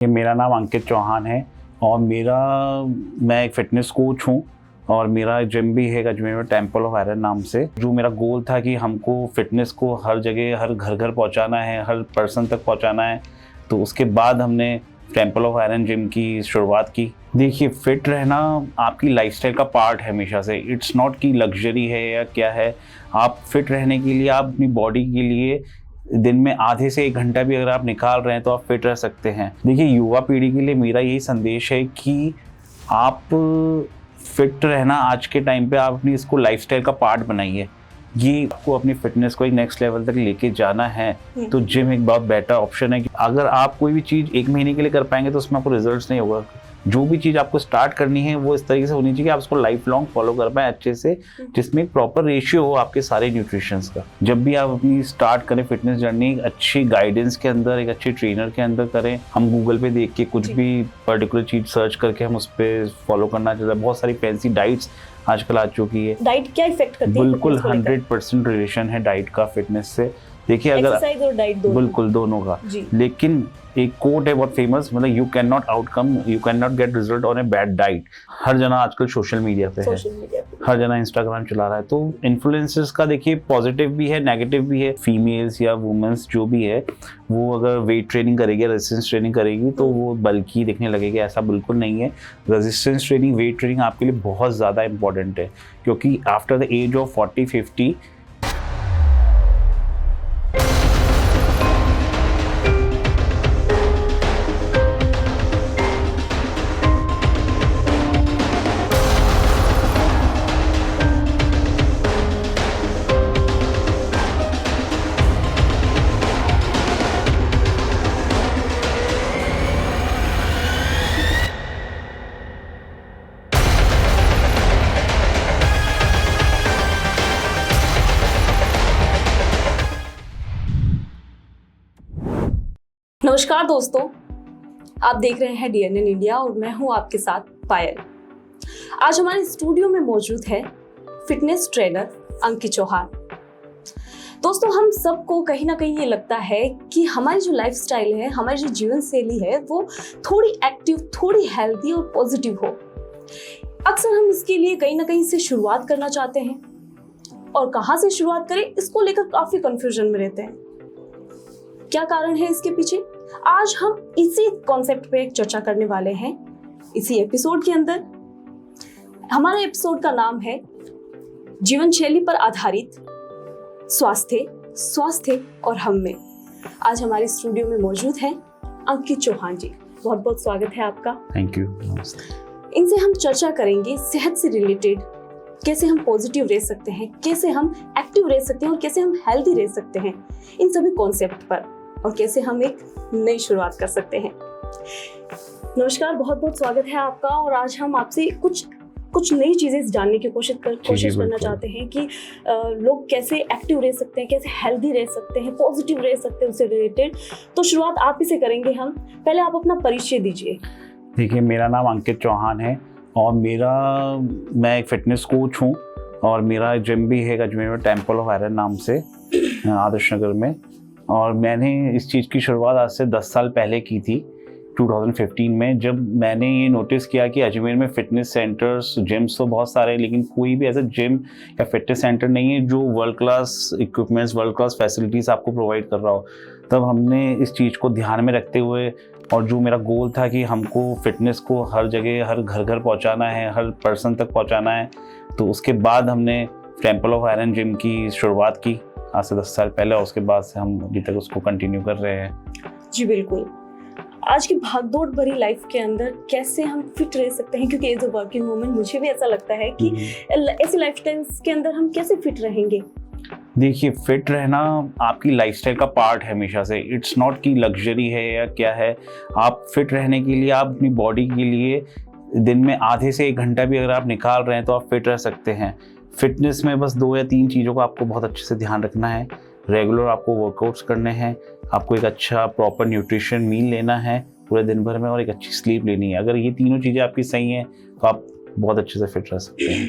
ये मेरा नाम अंकित चौहान है और मैं एक फिटनेस कोच हूँ और मेरा जिम भी है अजमेर में टेम्पल ऑफ आयरन नाम से। जो मेरा गोल था कि हमको फिटनेस को हर जगह हर घर घर पहुँचाना है, हर पर्सन तक पहुँचाना है, तो उसके बाद हमने टेम्पल ऑफ आयरन जिम की शुरुआत की। देखिए, फिट रहना आपकी लाइफस्टाइल का पार्ट है हमेशा से। इट्स नॉट कि लग्जरी है या क्या है। आप फिट रहने के लिए, आप अपनी बॉडी के लिए दिन में आधे से 1 घंटा भी अगर आप निकाल रहे हैं तो आप फिट रह सकते हैं। देखिए, युवा पीढ़ी के लिए मेरा यही संदेश है कि आप फिट रहना आज के टाइम पे आप अपनी इसको लाइफस्टाइल का पार्ट बनाइए। ये आपको अपनी फिटनेस को एक नेक्स्ट लेवल तक लेके जाना है तो जिम एक बहुत बेटर ऑप्शन है। अगर आप कोई भी चीज़ 1 महीने के लिए कर पाएंगे तो उसमें आपको रिजल्ट्स नहीं होगा। जो भी चीज़ आपको स्टार्ट करनी है वो इस तरीके से होनी चाहिए कि आप उसको लाइफ लॉन्ग फॉलो कर पाएं अच्छे से, जिसमें एक प्रॉपर रेशियो हो आपके सारे न्यूट्रिशंस का। जब भी आप अपनी स्टार्ट करें फिटनेस जर्नी, अच्छी गाइडेंस के अंदर, एक अच्छे ट्रेनर के अंदर करें। हम गूगल पे देख के कुछ भी पर्टिकुलर चीज़ सर्च करके हम उस पर फॉलो करना चाहते हैं। बहुत सारी फैंसी डाइट्स आजकल आ चुकी है। डाइट क्या इफेक्ट करती है? बिल्कुल 100% रिलेशन है डाइट का फिटनेस से। देखिए, अगर एक्सरसाइज और डाइट बिल्कुल दोनों का, लेकिन एक कोट है बहुत फेमस, मतलब you can not get result on a bad diet. हर जना आजकल सोशल मीडिया पे है, हर जना इंस्टाग्राम चला रहा है। तो इन्फ्लुएंसर्स का देखिए पॉजिटिव भी है, नेगेटिव भी है। फीमेल्स या वुमेन्स जो भी है, वो अगर वेट ट्रेनिंग करेगी, रेजिस्टेंस ट्रेनिंग करेगी तो वो बल्कि दिखने लगेगी, ऐसा बिल्कुल नहीं है। रेजिस्टेंस ट्रेनिंग, वेट ट्रेनिंग आपके लिए बहुत ज़्यादा इंपॉर्टेंट है, क्योंकि आफ्टर द एज ऑफ 40-50 नमस्कार दोस्तों, आप देख रहे हैं DNN इंडिया और मैं हूं आपके साथ पायल। आज हमारे स्टूडियो में मौजूद है फिटनेस ट्रेनर अंकित चौहान। दोस्तों, हम सबको कहीं ना कहीं ये लगता है कि हमारी जो लाइफस्टाइल है, हमारी जो जीवन शैली है, वो थोड़ी एक्टिव, थोड़ी हेल्दी और पॉजिटिव हो। अक्सर हम इसके लिए कहीं ना कहीं से शुरुआत करना चाहते हैं और कहाँ से शुरुआत करें इसको लेकर काफी कंफ्यूजन में रहते हैं। क्या कारण है इसके पीछे? आज हम इसी कॉन्सेप्ट पे एक चर्चा करने वाले हैं इसी एपिसोड के अंदर। हमारा एपिसोड का नाम है जीवन शैली पर आधारित स्वास्थ्य और हम में। आज हमारे स्टूडियो में मौजूद है अंकित चौहान जी। बहुत बहुत स्वागत है आपका। Thank you. इनसे हम चर्चा करेंगे सेहत से रिलेटेड, कैसे हम पॉजिटिव रह सकते हैं, कैसे हम एक्टिव रह सकते हैं और कैसे हम हेल्दी रह सकते हैं, इन सभी कॉन्सेप्ट पर, और कैसे हम एक नई शुरुआत कर सकते हैं। नमस्कार, बहुत बहुत स्वागत है आपका। और आज हम आपसे कुछ नई चीजें जानने की कोशिश करना चाहते हैं कि लोग कैसे एक्टिव रह सकते हैं, कैसे हेल्दी रह सकते हैं, पॉजिटिव रह सकते हैं, उससे रिलेटेड। तो शुरुआत आप ही से करेंगे हम। पहले आप अपना परिचय दीजिए। देखिए, मेरा नाम अंकित चौहान है और मैं एक फिटनेस कोच हूँ और मेरा जिम भी है अजमेर में टेम्पल ऑफ आयरन नाम से, आदर्श नगर में। और मैंने इस चीज़ की शुरुआत आज से 10 साल पहले की थी, 2015 में, जब मैंने ये नोटिस किया कि अजमेर में फिटनेस सेंटर्स, जिम्स तो बहुत सारे हैं, लेकिन कोई भी ऐसा जिम या फिटनेस सेंटर नहीं है जो world class equipments, world class facilities आपको प्रोवाइड कर रहा हो। तब हमने इस चीज़ को ध्यान में रखते हुए, और जो मेरा गोल था कि हमको फिटनेस को हर जगह हर घर घर पहुंचाना है, हर पर्सन तक पहुंचाना है, तो उसके बाद हमने टेम्पल ऑफ आयरन जिम की शुरुआत की आज से 10 साल पहले। और उसके बाद से हम अभी तक उसको कंटिन्यू कर रहे हैं। जी बिल्कुल। आज की भागदौड़ भरी लाइफ के अंदर कैसे हम फिट रह सकते हैं, क्योंकि एज अ वर्किंग वुमन मुझे भी ऐसा लगता है कि ऐसी लाइफस्टाइल के अंदर हम कैसे फिट रहेंगे। देखिए, फिट रहना आपकी लाइफस्टाइल का पार्ट है हमेशा से। इट्स नॉट कि लग्जरी है या क्या है। आप फिट रहने के लिए, आप अपनी बॉडी के लिए दिन में आधे से 1 घंटा भी अगर आप निकाल रहे हैं तो आप फिट रह सकते हैं। फिटनेस में बस 2 या 3 चीज़ों का आपको बहुत अच्छे से ध्यान रखना है। रेगुलर आपको वर्कआउट्स करने हैं, आपको एक अच्छा प्रॉपर न्यूट्रिशन मील लेना है पूरे दिन भर में, और एक अच्छी स्लीप लेनी है। अगर ये तीनों चीज़ें आपकी सही हैं तो आप बहुत अच्छे से फिट रह सकते हैं।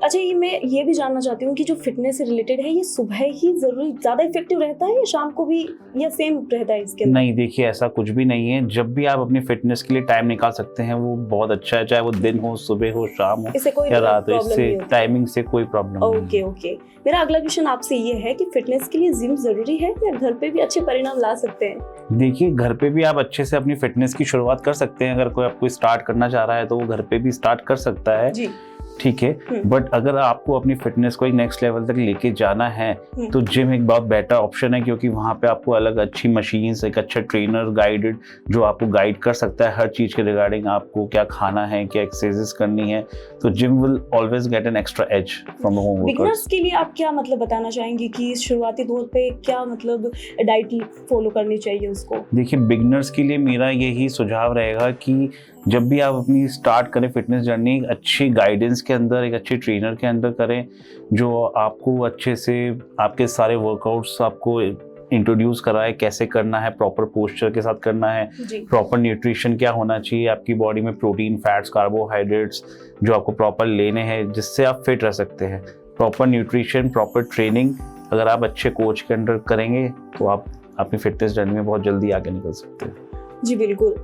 अच्छा, ये मैं ये भी जानना चाहती हूँ कि जो फिटनेस से रिलेटेड है, ये सुबह ही जरूरी ज़्यादा इफेक्टिव रहता है या शाम को भी, या सेम रहता है इसके अंदर? नहीं, देखिए ऐसा कुछ भी नहीं है। जब भी आप अपनी फिटनेस के लिए टाइम निकाल सकते हैं वो बहुत अच्छा है, चाहे वो दिन हो, सुबह हो, शाम हो इससे कोई या रात हो। प्रॉब्लम इससे नहीं होती? टाइमिंग से कोई प्रॉब्लम नहीं ओके है। ओके। मेरा अगला क्वेश्चन आपसे ये है कि फिटनेस के लिए जिम जरूरी है या घर पे भी अच्छे परिणाम ला सकते हैं? देखिए, घर पे भी आप अच्छे से अपनी फिटनेस की शुरुआत कर सकते हैं। अगर कोई आपको स्टार्ट करना चाह रहा है तो वो घर पे भी स्टार्ट कर सकता है, जी। ठीक है। बट अगर आपको अपनी फिटनेस को एक नेक्स्ट लेवल तक लेके जाना है तो जिम एक बहुत बेटर ऑप्शन है, क्योंकि वहाँ पे आपको अलग अच्छी मशीन्स, एक अच्छा ट्रेनर गाइडेड जो आपको गाइड कर सकता है हर चीज़ के रिगार्डिंग, आपको क्या खाना है, क्या एक्सरसाइजेस करनी है। तो gym will always get an extra edge from home workout. Beginners के लिए आप क्या मतलब बताना चाहेंगे कि शुरुआती दौर पे क्या मतलब डाइट फॉलो करनी चाहिए उसको? देखिए, बिगनर्स के लिए मेरा यही सुझाव रहेगा कि जब भी आप अपनी स्टार्ट करें फिटनेस जर्नी, एक अच्छी गाइडेंस के अंदर, एक अच्छे ट्रेनर के अंदर करें जो आपको अच्छे से आपके सारे वर्कआउट्स आपको इंट्रोड्यूस कराए, कैसे करना है, प्रॉपर पोस्चर के साथ करना है, प्रॉपर न्यूट्रिशन क्या होना चाहिए आपकी बॉडी में, प्रोटीन, फैट्स, कार्बोहाइड्रेट्स जो आपको प्रॉपर लेने हैं जिससे आप फिट रह सकते हैं। प्रॉपर न्यूट्रिशन, प्रॉपर ट्रेनिंग अगर आप अच्छे कोच के अंडर करेंगे तो आप अपनी फिटनेस जर्नी में बहुत जल्दी आगे निकल सकते हैं। जी बिल्कुल।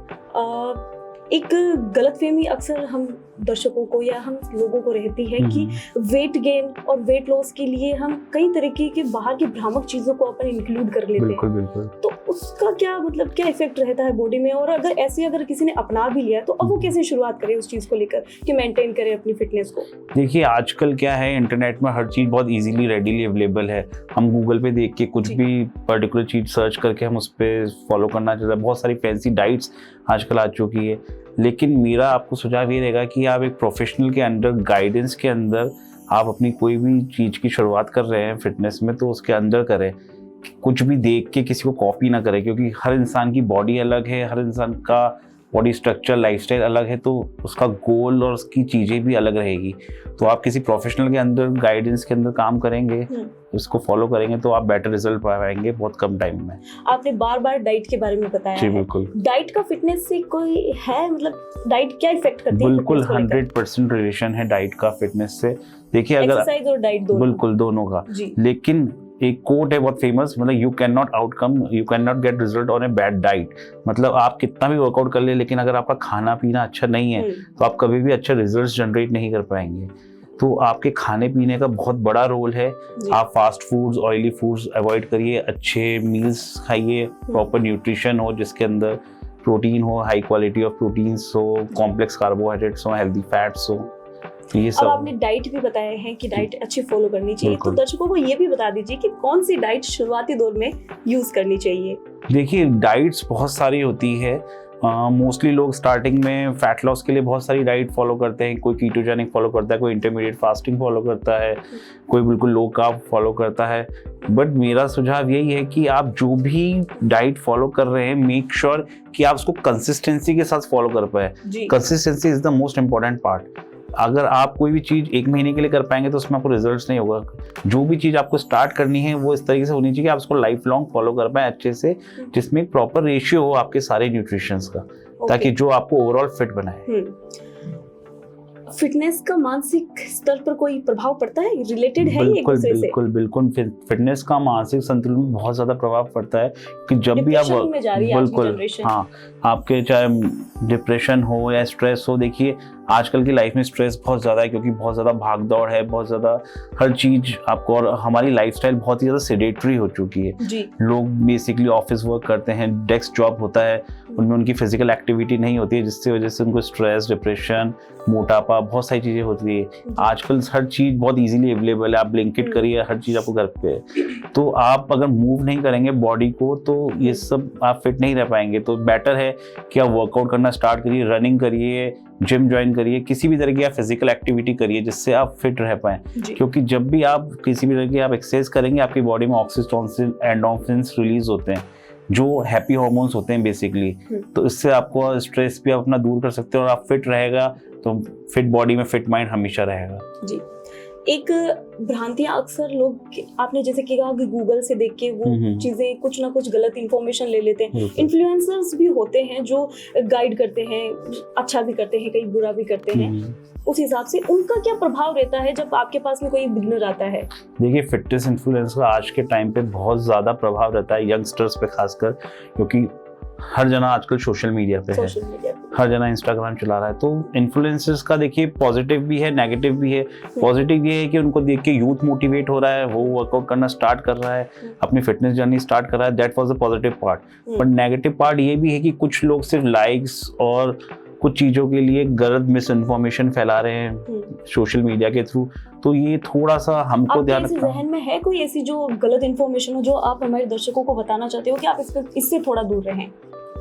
एक गलतफहमी अक्सर हम दर्शकों को या हम लोगों को रहती है कि वेट गेन और वेट लॉस के लिए हम कई तरीके के बाहर की भ्रामक चीजों को अपन इंक्लूड कर लेते बिल्कुल हैं। बिल्कुल। तो उसका क्या मतलब, क्या इफेक्ट रहता है बॉडी में, और अगर किसी ने अपना भी लिया तो अब वो कैसे शुरुआत करे उस चीज को लेकर कि मेंटेन करे अपनी फिटनेस को? देखिए, आजकल क्या है, इंटरनेट में हर चीज़ बहुत इजीली रेडीली अवेलेबल है। हम गूगल पे देख के कुछ भी पर्टिकुलर चीज़ सर्च करके हम उस पर फॉलो करना चाहते हैं। बहुत सारी फैंसी डाइट्स आजकल आ चुकी है, लेकिन मेरा आपको सुझाव ये रहेगा कि आप एक प्रोफेशनल के अंडर, गाइडेंस के अंदर आप अपनी कोई भी चीज़ की शुरुआत कर रहे हैं फिटनेस में तो उसके अंदर करें। कुछ भी देख के किसी को कॉपी ना करें, क्योंकि हर इंसान की बॉडी अलग है, हर इंसान का बॉडी स्ट्रक्चर, लाइफस्टाइल अलग है, तो उसका गोल और उसकी चीज़ें भी अलग रहेगी। तो आप किसी प्रोफेशनल के अंदर, गाइडेंस के अंदर काम करेंगे, उसको फॉलो करेंगे तो आप बेटर रिजल्ट पाएंगे बहुत कम टाइम में। आपने बार बार डाइट के बारे में बताया। जी बिल्कुल। डाइट का फिटनेस से कोई है, मतलब डाइट क्या इफेक्ट करती है? बिल्कुल 100% रिलेशन है डाइट का फिटनेस से। देखिए, अगर एक्सरसाइज और डाइट दोनों? बिल्कुल, दोनों का। लेकिन एक कोट है बहुत फेमस, मतलब you can not get result on a bad diet. मतलब आप कितना भी वर्कआउट कर ले, लेकिन अगर आपका खाना पीना अच्छा नहीं है तो आप कभी भी अच्छे रिजल्ट्स जनरेट नहीं कर पाएंगे। तो आपके खाने पीने का बहुत बड़ा रोल है। आप fast foods, oily foods avoid करिए, अच्छे मील्स खाइए, प्रॉपर न्यूट्रिशन हो जिसके अंदर प्रोटीन हो, हाई क्वालिटी ऑफ प्रोटीन्स हो, कॉम्प्लेक्स कार्बोहाइड्रेट्स हो, हेल्दी फैट्स हो। ये सब। अब आपने डाइट भी बताया है कि डाइट अच्छी फॉलो करनी चाहिए, तो दर्शकों को ये भी बता दीजिए कि कौन सी डाइट शुरुआती दौर में यूज करनी चाहिए? देखिए, डाइट्स बहुत सारी होती है। मोस्टली लोग स्टार्टिंग में फैट लॉस के लिए बहुत सारी डाइट फॉलो करते हैं। कोई कीटोजेनिक फॉलो करता है, कोई इंटरमीडिएट फास्टिंग फॉलो करता है, कोई बिल्कुल लो कार्ब फॉलो करता है। बट मेरा सुझाव यही है कि आप जो भी डाइट फॉलो कर रहे हैं, मेक श्योर कि आप उसको कंसिस्टेंसी के साथ फॉलो कर पाए। Consistency is the most important part. अगर आप कोई भी चीज़ 1 महीने के लिए कर पाएंगे तो उसमें आपको रिजल्ट्स नहीं होगा। जो भी चीज़ आपको स्टार्ट करनी है वो इस तरीके से होनी चाहिए कि आप उसको लाइफ लॉन्ग फॉलो कर पाएं अच्छे से, जिसमें एक प्रॉपर रेशियो हो आपके सारे न्यूट्रिशंस का, ताकि जो आपको ओवरऑल फिट बनाए। फिटनेस का मानसिक स्तर पर कोई प्रभाव पड़ता है? रिलेटेड है ये एक दूसरे से? बिल्कुल। फिटनेस का मानसिक संतुलन में बहुत ज्यादा प्रभाव पड़ता है कि जब भी आप बिल्कुल, हाँ, आपके चाहे डिप्रेशन हो या स्ट्रेस हो। देखिए, आजकल की लाइफ में स्ट्रेस बहुत ज़्यादा है, क्योंकि बहुत ज़्यादा भाग दौड़ है, बहुत ज़्यादा हर चीज़ आपको, और हमारी लाइफस्टाइल बहुत ही ज़्यादा सेडेटरी हो चुकी है। लोग बेसिकली ऑफिस वर्क करते हैं, डेस्क जॉब होता है, उनमें उनकी फिजिकल एक्टिविटी नहीं होती है, जिससे वजह से उनको स्ट्रेस, डिप्रेशन, मोटापा, बहुत सारी चीज़ें होती है। आजकल हर चीज़ बहुत ईजिली अवेलेबल है, आप ब्लिंकिट करिए, हर चीज़ आपको घर पे है। तो आप अगर मूव नहीं करेंगे बॉडी को तो ये सब आप फिट नहीं रह पाएंगे। तो बेटर है कि आप वर्कआउट करना स्टार्ट करिए, रनिंग करिए, जिम ज्वाइन करिए, किसी भी तरह की आप फिजिकल एक्टिविटी करिए जिससे आप फिट रह पाएं। क्योंकि जब भी आप किसी भी तरह की आप एक्सरसाइज करेंगे, आपकी बॉडी में ऑक्सीटोसिन, एंडोर्फिन्स रिलीज होते हैं जो हैप्पी हार्मोन्स होते हैं बेसिकली। तो इससे आपको स्ट्रेस भी आप अपना दूर कर सकते हैं और आप फिट रहेगा तो फिट बॉडी में फिट माइंड हमेशा रहेगा। जी, एक भ्रांतियां अक्सर लोग, आपने जैसे कि कहा कि गूगल से देख के वो चीजें कुछ ना कुछ गलत इंफॉर्मेशन ले लेते हैं। इन्फ्लुएंसर्स भी होते हैं जो गाइड करते हैं, अच्छा भी करते हैं, कई बुरा भी करते हैं। उस हिसाब से उनका क्या प्रभाव रहता है जब आपके पास में कोई बिगनर आता है? देखिए, फिटनेस इन्फ्लुएंसर का आज के टाइम पे बहुत ज़्यादा प्रभाव रहता है यंगस्टर्स पे खासकर, क्योंकि हर जना आजकल सोशल मीडिया पे है, हर जना इंस्टाग्राम चला रहा है। तो इन्फ्लुएंसर्स का देखिए पॉजिटिव भी है, नेगेटिव भी है। पॉजिटिव ये है कि उनको देख के यूथ मोटिवेट हो रहा है, वो वर्कआउट करना स्टार्ट कर रहा है, अपनी फिटनेस जर्नी स्टार्ट कर रहा है। That was the positive part. But negative part ये भी है कि कुछ लोग सिर्फ लाइक्स और कुछ चीज़ों के लिए गलत मिस इन्फॉर्मेशन फैला रहे हैं सोशल मीडिया के थ्रू। तो ये थोड़ा सा हमको ध्यान रखना। जहन में है कोई ऐसी जो गलत इन्फॉर्मेशन हो जो आप हमारे दर्शकों को बताना चाहते हो कि आप इससे थोड़ा दूर रहें?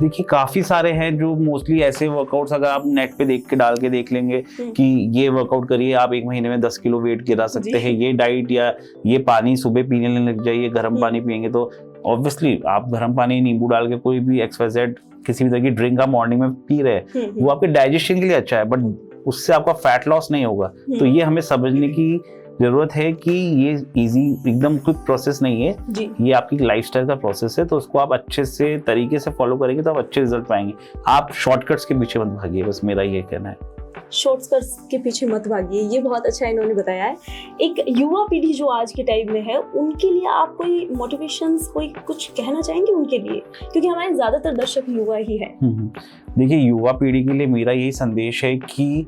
देखिए, काफ़ी सारे हैं जो मोस्टली ऐसे वर्कआउट्स, अगर आप नेट पे देख के डाल के देख लेंगे कि ये वर्कआउट करिए, आप 1 महीने में 10 किलो वेट गिरा सकते हैं, ये डाइट या ये पानी सुबह पीने लग जाइए, गर्म पानी पियेंगे तो ऑब्वियसली आप गर्म पानी नींबू डाल के कोई भी XYZ किसी भी तरह की ड्रिंक आप मॉर्निंग में पी रहे हैं, वो आपके डाइजेशन के लिए अच्छा है, बट उससे आपका फैट लॉस नहीं होगा। तो ये हमें समझने की जरूरत है कि ये इजी एकदम क्विक प्रोसेस नहीं है, ये आपकी लाइफस्टाइल का प्रोसेस है। तो उसको आप अच्छे से तरीके से फॉलो करेंगे तो आप अच्छे रिजल्ट पाएंगे। आप शॉर्टकट्स के पीछे मत भागिए, बस मेरा ये कहना है। शॉर्टकट्स के पीछे मत भागिए, ये बहुत अच्छा इन्होंने बताया है। एक युवा पीढ़ी जो आज के टाइम में है, उनके लिए आप कोई मोटिवेशंस, कोई कुछ कहना चाहेंगे उनके लिए, क्योंकि हमारे ज्यादातर दर्शक युवा ही है। देखिए, युवा पीढ़ी के लिए मेरा यही संदेश है कि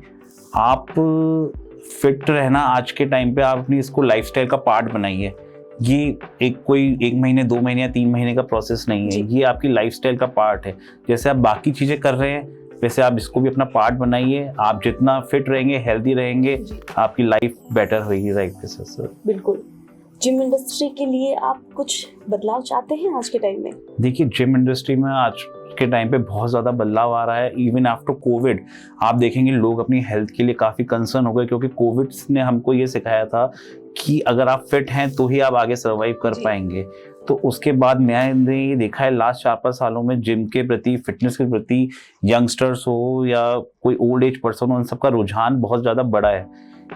आप फिट रहना आज के टाइम पे आप अपनी इसको लाइफस्टाइल का पार्ट बनाइए। ये कोई 1 महीने 2 महीने या 3 महीने का प्रोसेस नहीं है, ये आपकी लाइफस्टाइल का पार्ट है। जैसे आप बाकी चीज़ें कर रहे हैं वैसे आप इसको भी अपना पार्ट बनाइए। आप जितना फिट रहेंगे, हेल्दी रहेंगे, आपकी लाइफ बेटर होगी लाइफ के साथ। बिल्कुल। जिम इंडस्ट्री के लिए आप कुछ बदलाव चाहते हैं आज के टाइम में? देखिए, जिम इंडस्ट्री में आज के टाइम पे बहुत ज़्यादा बदलाव आ रहा है। इवन आफ्टर कोविड आप देखेंगे लोग अपनी हेल्थ के लिए काफ़ी कंसर्न हो गए, क्योंकि कोविड ने हमको ये सिखाया था कि अगर आप फिट हैं तो ही आप आगे सर्वाइव कर पाएंगे। तो उसके बाद मैंने ये देखा है लास्ट 4-5 सालों में जिम के प्रति, फिटनेस के प्रति, यंगस्टर्स हो या कोई ओल्ड एज पर्सन हो, उन सबका रुझान बहुत ज़्यादा बड़ा है।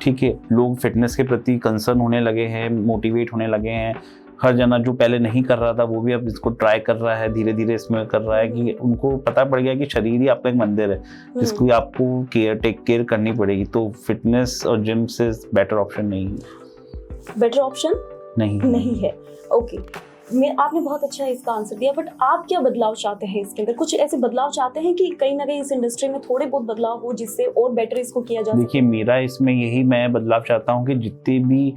ठीक है, लोग फिटनेस के प्रति कंसर्न होने लगे हैं, मोटिवेट होने लगे हैं। हर जना जो पहले नहीं कर रहा था वो भी अब इसको ट्राई कर रहा है, धीरे धीरे इसमें कर रहा है कि उनको पता पड़ गया कि शरीर ही आपका एक मंदिर है जिसको आपको टेक केयर करनी पड़ेगी। तो फिटनेस और जिम से बेटर ऑप्शन नहीं है। बेटर ऑप्शन नहीं है। ओके, आपने बहुत अच्छा इसका आंसर दिया, बट आप क्या बदलाव चाहते हैं इसके अंदर? कुछ ऐसे बदलाव चाहते हैं कि कहीं ना कहीं इस इंडस्ट्री में थोड़े बहुत बदलाव हो जिससे और बेटर इसको किया जा सके? देखिए, मेरा इसमें यही मैं बदलाव चाहता हूँ कि जितने भी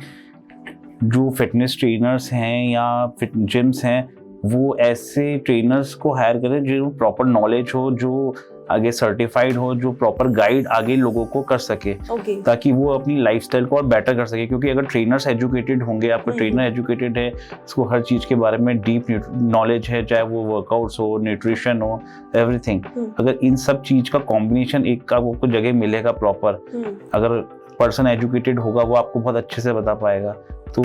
जो फिटनेस ट्रेनर्स हैं या जिम्स हैं, वो ऐसे ट्रेनर्स को हायर करें जो प्रॉपर नॉलेज हो, जो आगे सर्टिफाइड हो, जो प्रॉपर गाइड आगे लोगों को कर सके, ताकि वो अपनी लाइफस्टाइल को और बेटर कर सके। क्योंकि अगर ट्रेनर्स एजुकेटेड होंगे, आपका ट्रेनर एजुकेटेड है, इसको हर चीज़ के बारे में डीप नॉलेज है, चाहे वो वर्कआउट्स हो, न्यूट्रिशन हो, एवरीथिंग, अगर इन सब चीज़ का कॉम्बिनेशन एक का आपको जगह मिलेगा प्रॉपर, अगर पर्सन एजुकेटेड होगा वो आपको बहुत अच्छे से बता पाएगा। तो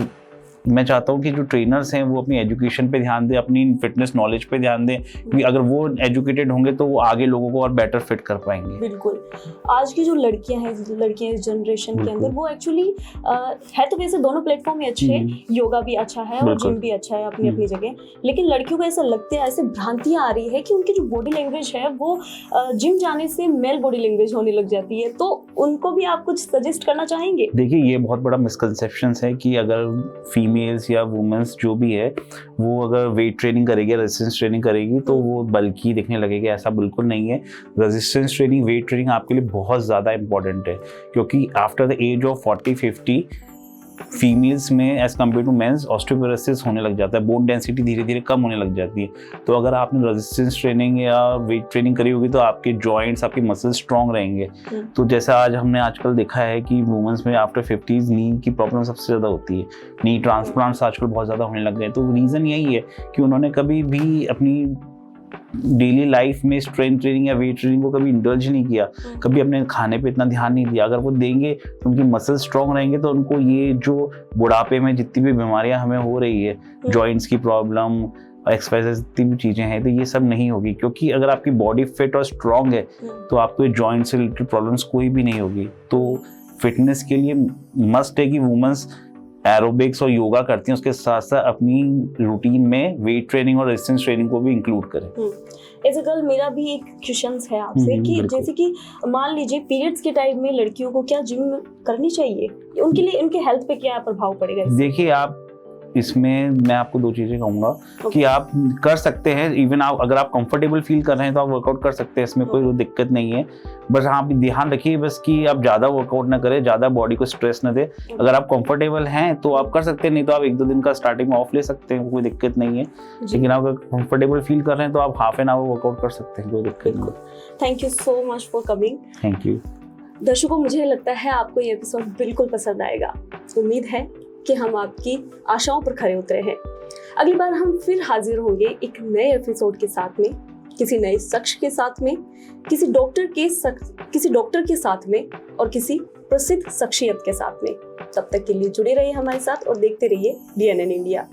मैं चाहता हूँ कि जो ट्रेनर्स हैं वो अपनी एजुकेशन पे ध्यान दें, अपनी फिटनेस नॉलेज पे ध्यान दें, क्योंकि अगर वो एजुकेटेड होंगे तो वो आगे लोगों को और बेटर फिट कर पाएंगे। बिल्कुल। आज की जो लड़कियां हैं इस जनरेशन के अंदर, वो एक्चुअली है तो वैसे दोनों प्लेटफॉर्म ही अच्छे हैं, योगा भी अच्छा है और जिम भी अच्छा है अपनी अपनी जगह, लेकिन लड़कियों को ऐसा लगता है, ऐसे भ्रांतियां आ रही है कि उनकी जो बॉडी लैंग्वेज है वो जिम जाने से मेल बॉडी लैंग्वेज होने लग जाती है। तो उनको भी आप कुछ सजेस्ट करना चाहेंगे? देखिए, ये बहुत बड़ा मिसकंसेप्शन है कि अगर फीमेल्स या वुमेन्स जो भी है वो अगर वेट ट्रेनिंग करेगी, रेजिस्टेंस ट्रेनिंग करेगी तो वो बल्कि दिखने लगेगी। ऐसा बिल्कुल नहीं है। रेजिस्टेंस ट्रेनिंग, वेट ट्रेनिंग आपके लिए बहुत ज़्यादा इंपॉर्टेंट है, क्योंकि after the age of 40-50 females में age compare to mens osteoporosis होने लग जाता है, बोन डेंसिटी धीरे धीरे कम होने लग जाती है। तो अगर आपने रेजिस्टेंस ट्रेनिंग या वेट ट्रेनिंग करी होगी तो आपके जॉइंट्स, आपके मसल्स स्ट्रॉन्ग रहेंगे। तो जैसा आज हमने आजकल देखा है कि वुमेन्स में आफ्टर 50s नी की प्रॉब्लम सबसे ज़्यादा होती है, नी ट्रांसप्लांट्स आजकल बहुत ज़्यादा होने लग गए। तो रीज़न यही है कि उन्होंने कभी भी अपनी डेली लाइफ में स्ट्रेंथ ट्रेनिंग या वेट ट्रेनिंग को कभी इंडल्ज नहीं किया, कभी अपने खाने पे इतना ध्यान नहीं दिया। अगर वो देंगे तो उनकी मसल स्ट्रॉन्ग रहेंगे, तो उनको ये जो बुढ़ापे में जितनी भी बीमारियां हमें हो रही है, जॉइंट्स की प्रॉब्लम, एक्सरसाइज, जितनी भी चीज़ें हैं, तो ये सब नहीं होगी। क्योंकि अगर आपकी बॉडी फिट और स्ट्रॉन्ग है तो आपको जॉइंट से रिलेटेड प्रॉब्लम्स कोई भी नहीं होगी। तो फिटनेस के लिए मस्ट है कि वुमेन्स एरोबिक्स और योगा करती हैं, उसके साथ साथ अपनी रूटीन में वेट ट्रेनिंग और रेजिस्टेंस ट्रेनिंग को भी इंक्लूड करें। एज अ गर्ल मेरा भी एक क्वेश्चन है आपसे कि जैसे कि मान लीजिए पीरियड्स के टाइम में लड़कियों को क्या जिम करनी चाहिए, उनके लिए उनके हेल्थ पे क्या प्रभाव पड़ेगा? देखिए, आप इसमें मैं आपको 2 चीजें कहूंगा कि आप कर सकते हैं, इवन आप अगर आप कंफर्टेबल फील कर रहे हैं तो आप वर्कआउट कर सकते हैं, इसमें कोई दिक्कत नहीं है। बस आप ध्यान रखिए बस कि आप ज़्यादा वर्कआउट ना करें, ज़्यादा बॉडी को स्ट्रेस ना दे। अगर आप कंफर्टेबल हैं तो आप कर सकते हैं, नहीं तो आप 1-2 दिन का स्टार्टिंग में ऑफ ले सकते हैं, कोई दिक्कत नहीं है। लेकिन आप अगर कंफर्टेबल फील कर रहे हैं तो आप हाफ एन आवर वर्कआउट कर सकते हैं, कोई दिक्कत नहीं। Thank you so much for coming. Thank you. दर्शकों, मुझे लगता है आपको ये एपिसोड बिल्कुल पसंद आएगा। उम्मीद है कि हम आपकी आशाओं पर खरे उतरे हैं। अगली बार हम फिर हाजिर होंगे एक नए एपिसोड के साथ में, किसी नए शख्स के साथ में, किसी डॉक्टर के साथ में और किसी प्रसिद्ध शख्सियत के साथ में। तब तक के लिए जुड़े रहिए हमारे साथ और देखते रहिए DNN इंडिया।